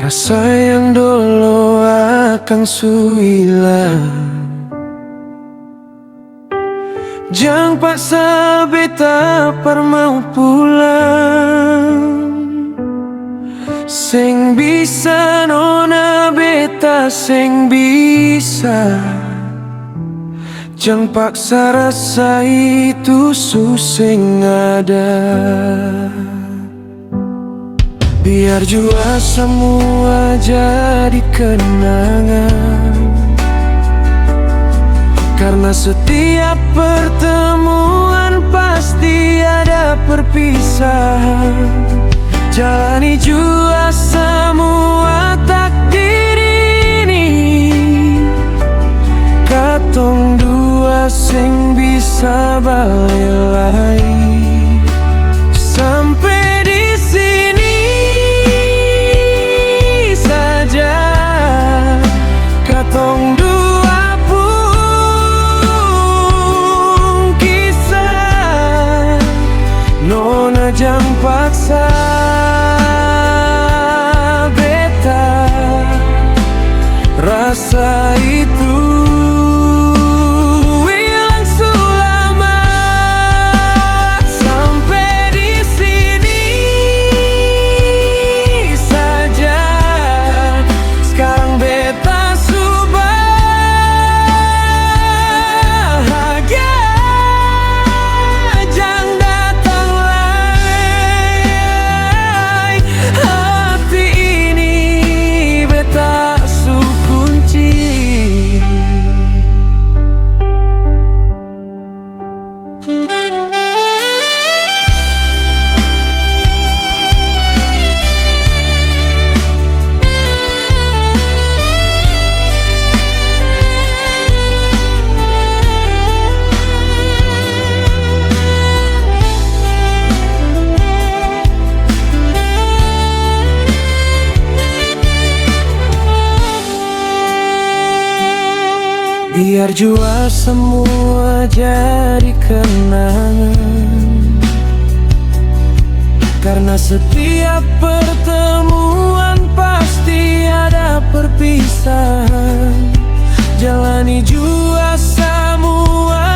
Rasa yang dulu akan hilang, jangan paksa beta mau pulang. Sing bisa nona beta sing bisa, jangan paksa rasa itu susing ada. Biar jua semua jadi kenangan, karena setiap pertemuan pasti ada perpisahan. Jalani jua semua takdir ini, katong dua sing bisa balik lagi. Sampai katong dua pun kisah, nona jangan paksa beta rasa itu hilang selamat. Sampai di sini saja, sekarang beta biar jua semua jadi kenangan, karena setiap pertemuan pasti ada perpisahan. Jalani jua semua